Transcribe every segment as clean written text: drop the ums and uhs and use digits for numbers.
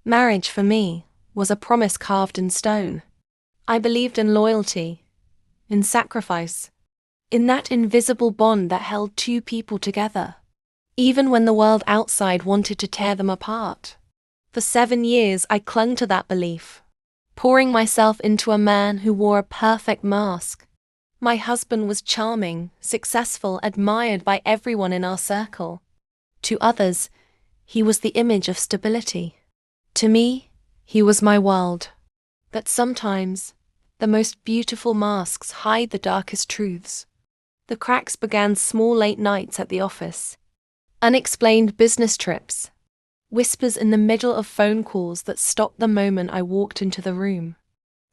Marriage, for me, was a promise carved in stone. I believed in loyalty, in sacrifice, in that invisible bond that held two people together, even when the world outside wanted to tear them apart. For 7 years, I clung to that belief, pouring myself into a man who wore a perfect mask. My husband was charming, successful, admired by everyone in our circle. To others, he was the image of stability. To me, he was my world. But sometimes, the most beautiful masks hide the darkest truths. The cracks began small late nights at the office, unexplained business trips, whispers in the middle of phone calls that stopped the moment I walked into the room.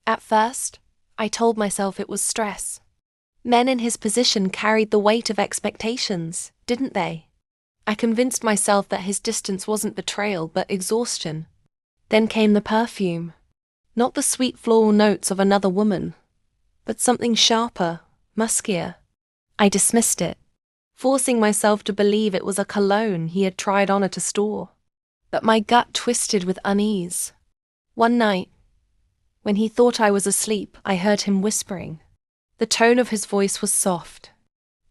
At first, I told myself it was stress. Men in his position carried the weight of expectations, didn't they? I convinced myself that his distance wasn't betrayal but exhaustion. Then came the perfume. Not the sweet floral notes of another woman, but something sharper, muskier. I dismissed it, forcing myself to believe it was a cologne he had tried on at a store. But my gut twisted with unease. One night, when he thought I was asleep, I heard him whispering. The tone of his voice was soft,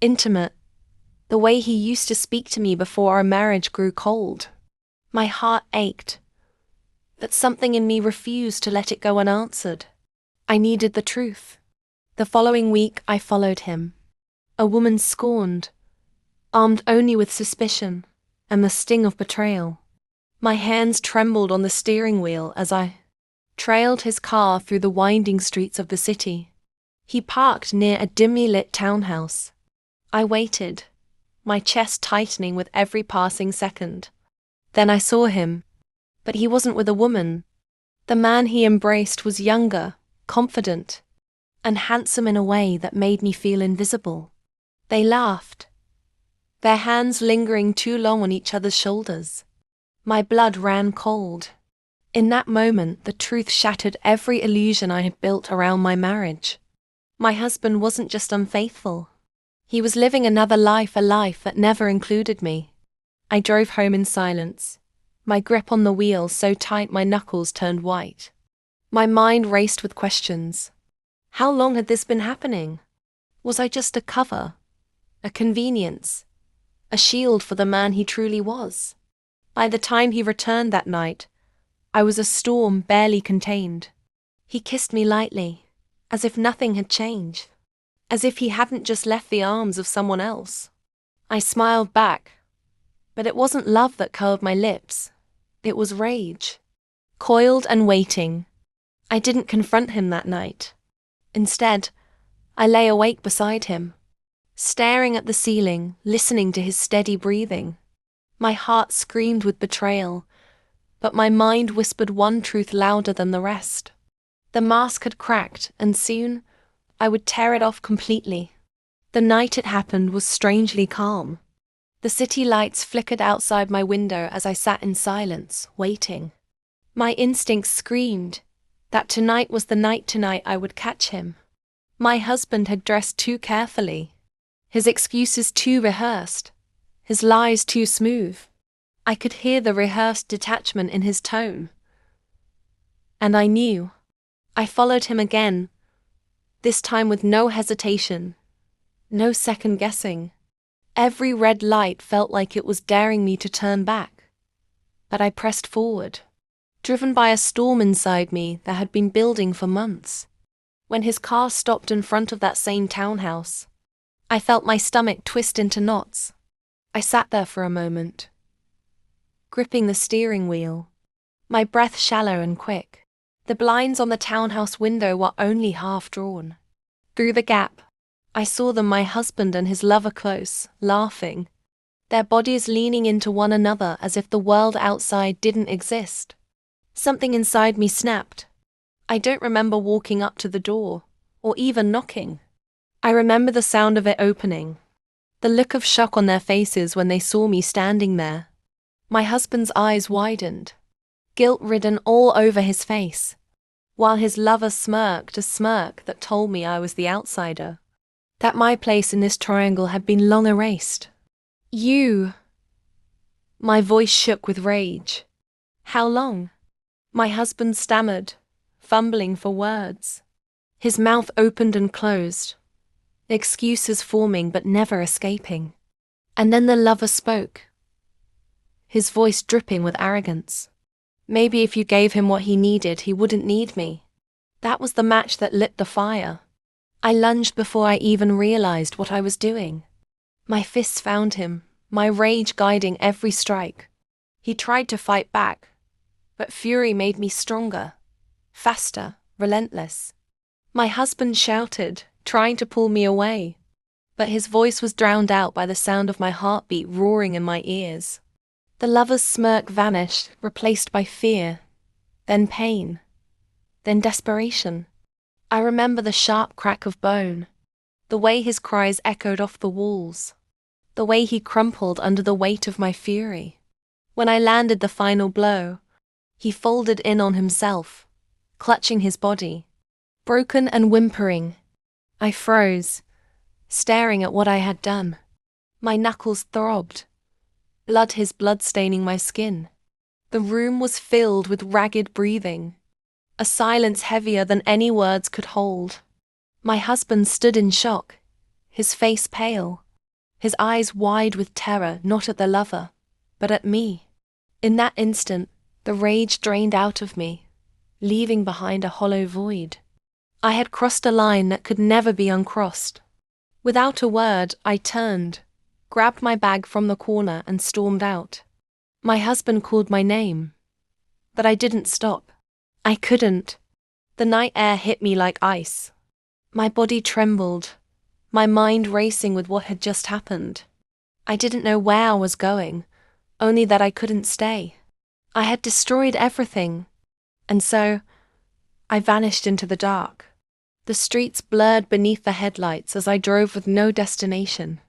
intimate, the way he used to speak to me before our marriage grew cold. My heart ached, but something in me refused to let it go unanswered. I needed the truth. The following week, I followed him. A woman scorned, armed only with suspicion and the sting of betrayal. My hands trembled on the steering wheel as I trailed his car through the winding streets of the city. He parked near a dimly lit townhouse. I waited, my chest tightening with every passing second. Then I saw him, but he wasn't with a woman. The man he embraced was younger, confident, and handsome in a way that made me feel invisible. They laughed, their hands lingering too long on each other's shoulders. My blood ran cold. In that moment, the truth shattered every illusion I had built around my marriage. My husband wasn't just unfaithful. He was living another life, a life that never included me. I drove home in silence, my grip on the wheel so tight my knuckles turned white. My mind raced with questions. How long had this been happening? Was I just a cover, a convenience, a shield for the man he truly was? By the time he returned that night, I was a storm barely contained. He kissed me lightly, as if nothing had changed, as if he hadn't just left the arms of someone else. I smiled back, but it wasn't love that curled my lips. It was rage, coiled and waiting. I didn't confront him that night. Instead, I lay awake beside him, staring at the ceiling, listening to his steady breathing. My heart screamed with betrayal, but my mind whispered one truth louder than the rest. The mask had cracked, and soon I would tear it off completely. The night it happened was strangely calm. The city lights flickered outside my window as I sat in silence, waiting. My instincts screamed that tonight was the night tonight I would catch him. My husband had dressed too carefully, his excuses too rehearsed, his lies too smooth. I could hear the rehearsed detachment in his tone. And I knew. I followed him again, this time with no hesitation, no second guessing. Every red light felt like it was daring me to turn back. But I pressed forward, driven by a storm inside me that had been building for months. When his car stopped in front of that same townhouse, I felt my stomach twist into knots. I sat there for a moment, gripping the steering wheel, my breath shallow and quick. The blinds on the townhouse window were only half drawn. Through the gap, I saw them, my husband and his lover, close, laughing, their bodies leaning into one another as if the world outside didn't exist. Something inside me snapped. I don't remember walking up to the door, or even knocking. I remember the sound of it opening, the look of shock on their faces when they saw me standing there. My husband's eyes widened, guilt-ridden all over his face, while his lover smirked a smirk that told me I was the outsider, that my place in this triangle had been long erased. You! My voice shook with rage. How long? My husband stammered, fumbling for words. His mouth opened and closed, excuses forming but never escaping. And then the lover spoke, his voice dripping with arrogance. Maybe if you gave him what he needed, he wouldn't need me. That was the match that lit the fire. I lunged before I even realized what I was doing. My fists found him, my rage guiding every strike. He tried to fight back, but fury made me stronger, faster, relentless. My husband shouted, trying to pull me away, but his voice was drowned out by the sound of my heartbeat roaring in my ears. The lover's smirk vanished, replaced by fear, then pain, then desperation. I remember the sharp crack of bone, the way his cries echoed off the walls, the way he crumpled under the weight of my fury. When I landed the final blow, he folded in on himself, clutching his body. Broken and whimpering, I froze, staring at what I had done. My knuckles throbbed, his blood staining my skin. The room was filled with ragged breathing, a silence heavier than any words could hold. My husband stood in shock, his face pale, his eyes wide with terror, not at the lover, but at me. In that instant, the rage drained out of me, leaving behind a hollow void. I had crossed a line that could never be uncrossed. Without a word, I turned, grabbed my bag from the corner and stormed out. My husband called my name, but I didn't stop. I couldn't. The night air hit me like ice. My body trembled, my mind racing with what had just happened. I didn't know where I was going, only that I couldn't stay. I had destroyed everything, and so I vanished into the dark. The streets blurred beneath the headlights as I drove with no destination,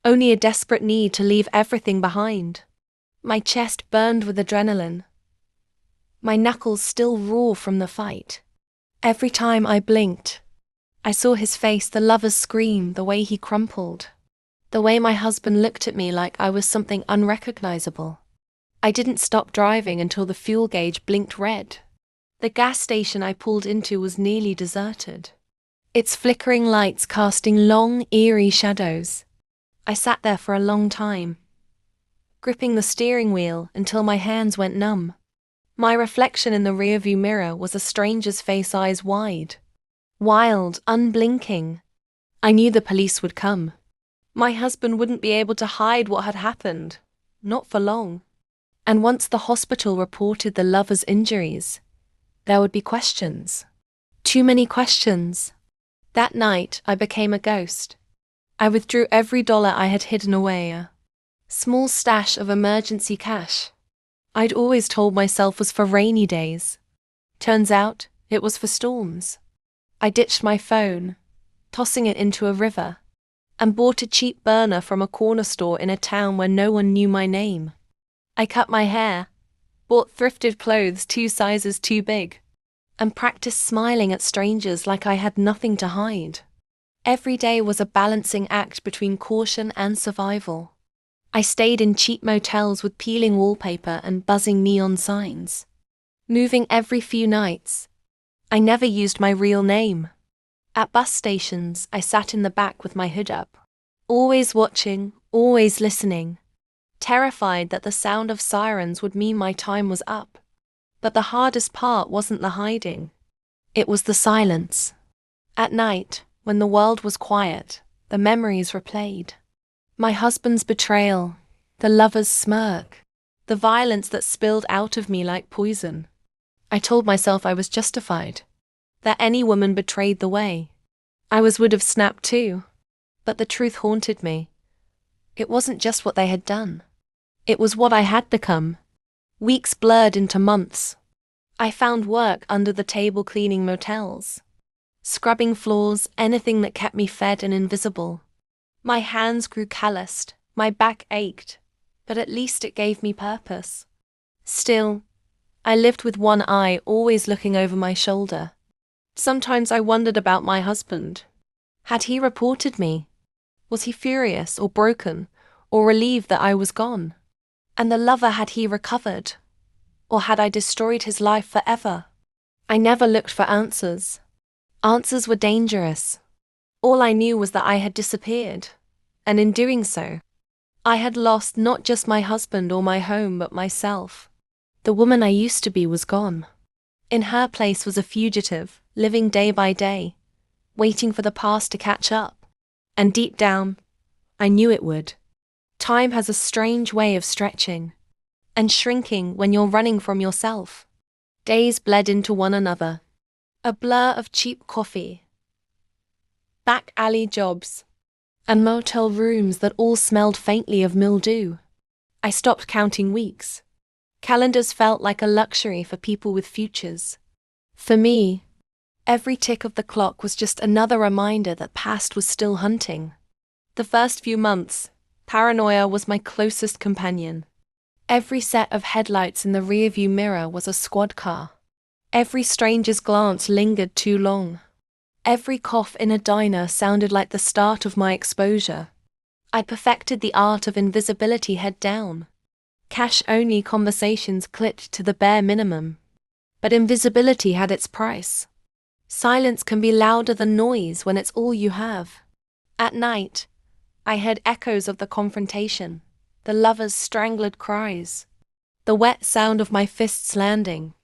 only a desperate need to leave everything behind. My chest burned with adrenaline, my knuckles still raw from the fight. Every time I blinked, I saw his face, the lover's scream, the way he crumpled, the way my husband looked at me like I was something unrecognizable. I didn't stop driving until the fuel gauge blinked red. The gas station I pulled into was nearly deserted, its flickering lights casting long, eerie shadows. I sat there for a long time, gripping the steering wheel until my hands went numb. My reflection in the rearview mirror was a stranger's face, eyes wide, wild, unblinking. I knew the police would come. My husband wouldn't be able to hide what had happened, not for long. And once the hospital reported the lover's injuries, there would be questions. Too many questions. That night, I became a ghost. I withdrew every dollar I had hidden away, a small stash of emergency cash I'd always told myself was for rainy days. Turns out, it was for storms. I ditched my phone, tossing it into a river, and bought a cheap burner from a corner store in a town where no one knew my name. I cut my hair, bought thrifted clothes 2 sizes too big, and practiced smiling at strangers like I had nothing to hide. Every day was a balancing act between caution and survival. I stayed in cheap motels with peeling wallpaper and buzzing neon signs. Moving every few nights, I never used my real name. At bus stations, I sat in the back with my hood up, always watching, always listening, terrified that the sound of sirens would mean my time was up. But the hardest part wasn't the hiding. It was the silence. At night, when the world was quiet, the memories replayed. My husband's betrayal, the lover's smirk, the violence that spilled out of me like poison. I told myself I was justified, that any woman betrayed the way. Would have snapped too. But the truth haunted me. It wasn't just what they had done. It was what I had become. Weeks blurred into months. I found work under the table cleaning motels, scrubbing floors, anything that kept me fed and invisible. My hands grew calloused, my back ached, but at least it gave me purpose. Still, I lived with one eye always looking over my shoulder. Sometimes I wondered about my husband. Had he reported me? Was he furious or broken, or relieved that I was gone? And the lover, had he recovered? Or had I destroyed his life forever? I never looked for answers. Answers were dangerous. All I knew was that I had disappeared. And in doing so, I had lost not just my husband or my home but myself. The woman I used to be was gone. In her place was a fugitive, living day by day, waiting for the past to catch up. And deep down, I knew it would. Time has a strange way of stretching and shrinking when you're running from yourself. Days bled into one another. A blur of cheap coffee, back alley jobs, and motel rooms that all smelled faintly of mildew. I stopped counting weeks. Calendars felt like a luxury for people with futures. For me, every tick of the clock was just another reminder that past was still hunting. The first few months, paranoia was my closest companion. Every set of headlights in the rearview mirror was a squad car. Every stranger's glance lingered too long. Every cough in a diner sounded like the start of my exposure. I perfected the art of invisibility head down. Cash-only conversations clipped to the bare minimum. But invisibility had its price. Silence can be louder than noise when it's all you have. At night, I heard echoes of the confrontation, the lovers' strangled cries, the wet sound of my fists landing,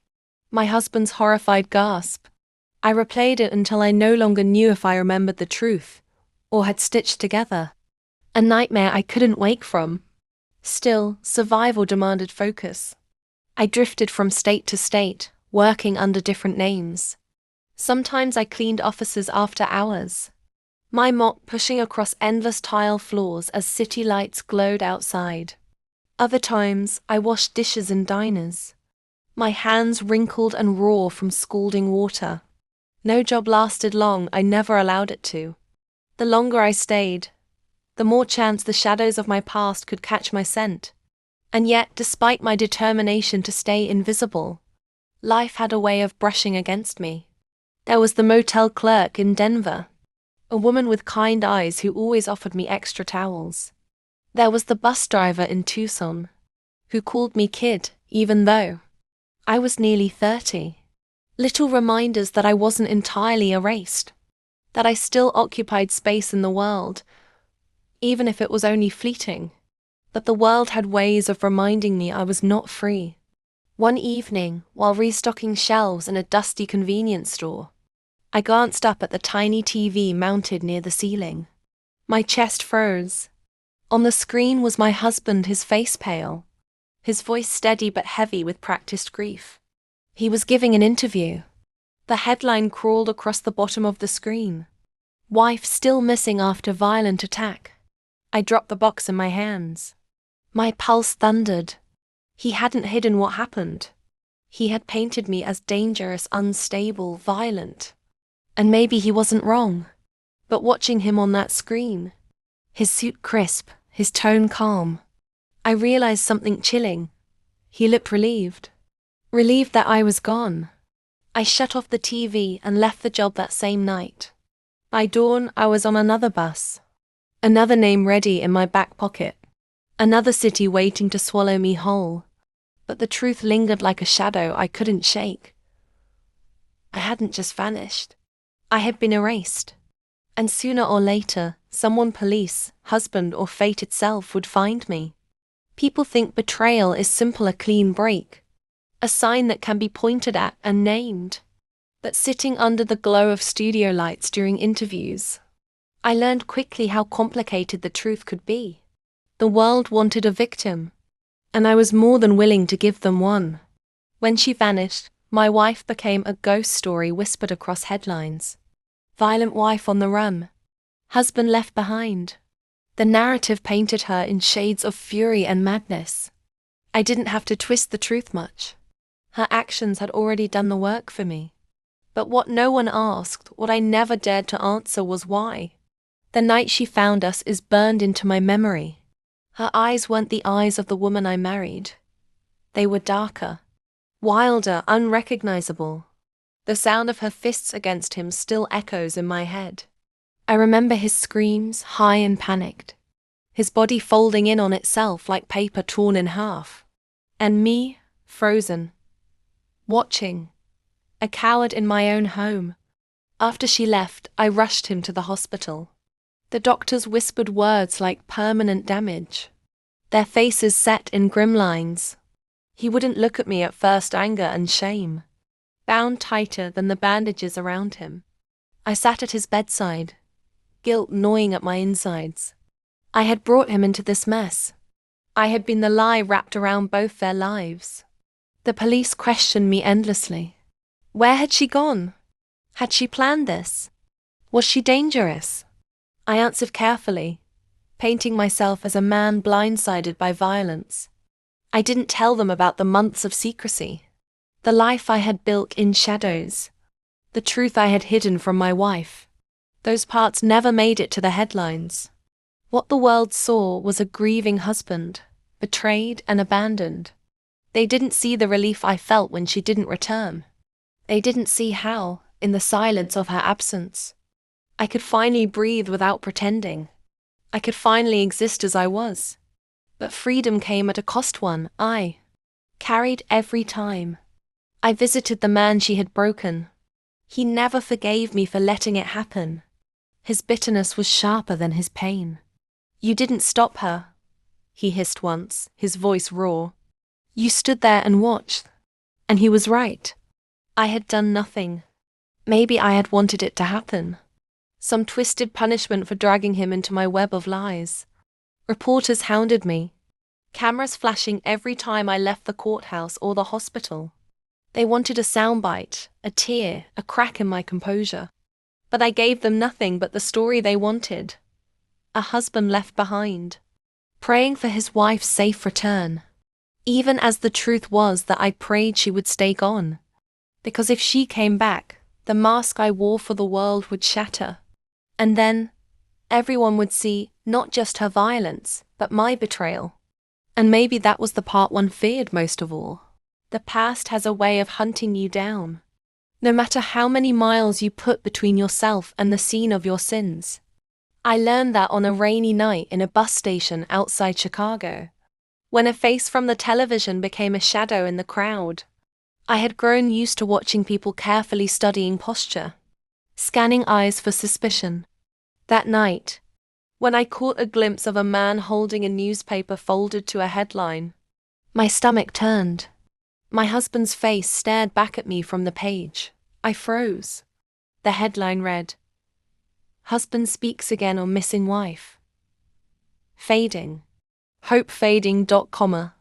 my husband's horrified gasp. I replayed it until I no longer knew if I remembered the truth, or had stitched together a nightmare I couldn't wake from. Still, survival demanded focus. I drifted from state to state, working under different names. Sometimes I cleaned offices after hours, my mop pushing across endless tile floors as city lights glowed outside. Other times, I washed dishes in diners, my hands wrinkled and raw from scalding water. No job lasted long, I never allowed it to. The longer I stayed, the more chance the shadows of my past could catch my scent. And yet, despite my determination to stay invisible, life had a way of brushing against me. There was the motel clerk in Denver, a woman with kind eyes who always offered me extra towels. There was the bus driver in Tucson, who called me kid, even though I was nearly 30. Little reminders that I wasn't entirely erased, that I still occupied space in the world, even if it was only fleeting. But the world had ways of reminding me I was not free. One evening, while restocking shelves in a dusty convenience store, I glanced up at the tiny TV mounted near the ceiling. My chest froze. On the screen was my husband, his face pale, his voice steady but heavy with practiced grief. He was giving an interview. The headline crawled across the bottom of the screen. Wife still missing after violent attack. I dropped the box in my hands. My pulse thundered. He hadn't hidden what happened. He had painted me as dangerous, unstable, violent. And maybe he wasn't wrong. But watching him on that screen, his suit crisp, his tone calm, I realized something chilling. He looked relieved. Relieved that I was gone. I shut off the TV and left the job that same night. By dawn, I was on another bus. Another name ready in my back pocket. Another city waiting to swallow me whole. But the truth lingered like a shadow I couldn't shake. I hadn't just vanished. I had been erased. And sooner or later, someone, police, husband, or fate itself would find me. People think betrayal is simple, a clean break, a sign that can be pointed at and named. But sitting under the glow of studio lights during interviews, I learned quickly how complicated the truth could be. The world wanted a victim, and I was more than willing to give them one. When she vanished, my wife became a ghost story whispered across headlines. Violent wife on the run. Husband left behind. The narrative painted her in shades of fury and madness. I didn't have to twist the truth much. Her actions had already done the work for me. But what no one asked, what I never dared to answer, was why. The night she found us is burned into my memory. Her eyes weren't the eyes of the woman I married. They were darker, wilder, unrecognizable. The sound of her fists against him still echoes in my head. I remember his screams, high and panicked, his body folding in on itself like paper torn in half, and me, frozen, watching, a coward in my own home. After she left, I rushed him to the hospital. The doctors whispered words like permanent damage, their faces set in grim lines. He wouldn't look at me at first, anger and shame, bound tighter than the bandages around him. I sat at his bedside, guilt gnawing at my insides. I had brought him into this mess. I had been the lie wrapped around both their lives. The police questioned me endlessly. Where had she gone? Had she planned this? Was she dangerous? I answered carefully, painting myself as a man blindsided by violence. I didn't tell them about the months of secrecy, the life I had built in shadows, the truth I had hidden from my wife. Those parts never made it to the headlines. What the world saw was a grieving husband, betrayed and abandoned. They didn't see the relief I felt when she didn't return. They didn't see how, in the silence of her absence, I could finally breathe without pretending. I could finally exist as I was. But freedom came at a cost, one I carried every time I visited the man she had broken. He never forgave me for letting it happen. His bitterness was sharper than his pain. You didn't stop her, he hissed once, his voice raw. You stood there and watched. And he was right. I had done nothing. Maybe I had wanted it to happen. Some twisted punishment for dragging him into my web of lies. Reporters hounded me, cameras flashing every time I left the courthouse or the hospital. They wanted a soundbite, a tear, a crack in my composure. But I gave them nothing but the story they wanted. A husband left behind, praying for his wife's safe return, even as the truth was that I prayed she would stay gone. Because if she came back, the mask I wore for the world would shatter. And then, everyone would see not just her violence, but my betrayal. And maybe that was the part one feared most of all. The past has a way of hunting you down. No matter how many miles you put between yourself and the scene of your sins. I learned that on a rainy night in a bus station outside Chicago, when a face from the television became a shadow in the crowd. I had grown used to watching people carefully studying posture, scanning eyes for suspicion. That night, when I caught a glimpse of a man holding a newspaper folded to a headline, my stomach turned. My husband's face stared back at me from the page. I froze. The headline read, "Husband speaks again on missing wife. Fading. Hope fading. Comma."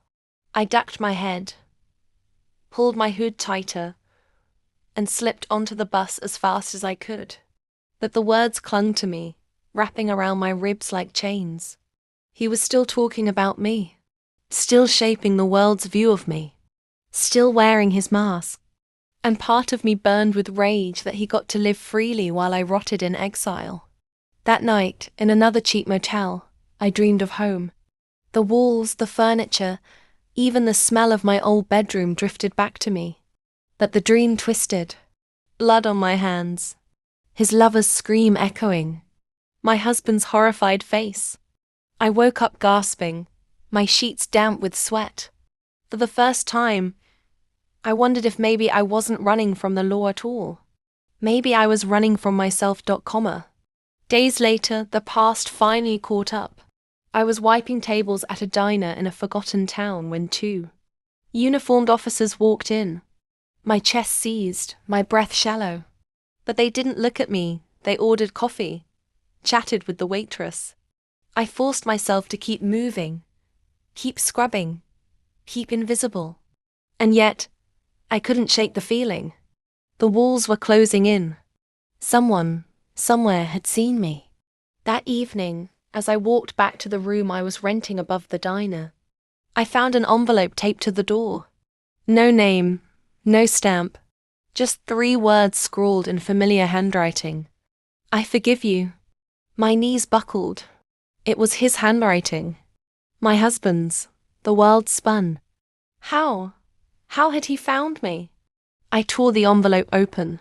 I ducked my head, pulled my hood tighter, and slipped onto the bus as fast as I could. But the words clung to me, wrapping around my ribs like chains. He was still talking about me, still shaping the world's view of me, still wearing his mask. And part of me burned with rage that he got to live freely while I rotted in exile. That night, in another cheap motel, I dreamed of home. The walls, the furniture, even the smell of my old bedroom drifted back to me. But the dream twisted. Blood on my hands. His lover's scream echoing. My husband's horrified face. I woke up gasping, my sheets damp with sweat. For the first time, I wondered if maybe I wasn't running from the law at all. Maybe I was running from myself. Comma. Days later, the past finally caught up. I was wiping tables at a diner in a forgotten town when two uniformed officers walked in. My chest seized, my breath shallow. But they didn't look at me. They ordered coffee, chatted with the waitress. I forced myself to keep moving, keep scrubbing, keep invisible. And yet, I couldn't shake the feeling. The walls were closing in. Someone, somewhere had seen me. That evening, as I walked back to the room I was renting above the diner, I found an envelope taped to the door. No name, no stamp, just 3 words scrawled in familiar handwriting. I forgive you. My knees buckled. It was his handwriting. My husband's. The world spun. How? How had he found me? I tore the envelope open.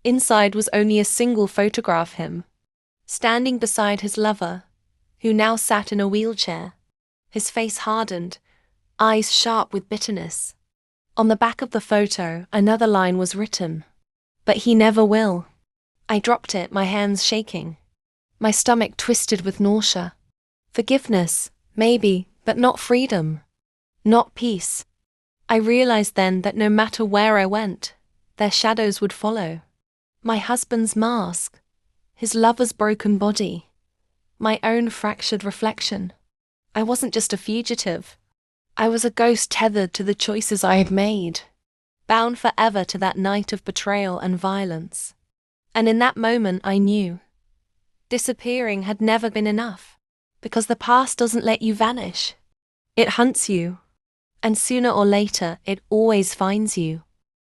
Inside was only a single photograph of him, standing beside his lover, who now sat in a wheelchair, his face hardened, eyes sharp with bitterness. On the back of the photo, another line was written. But he never will. I dropped it, my hands shaking. My stomach twisted with nausea. Forgiveness, maybe, but not freedom. Not peace. I realized then that no matter where I went, their shadows would follow. My husband's mask, his lover's broken body, my own fractured reflection. I wasn't just a fugitive. I was a ghost tethered to the choices I had made, bound forever to that night of betrayal and violence. And in that moment I knew disappearing had never been enough, because the past doesn't let you vanish. It hunts you, and sooner or later it always finds you.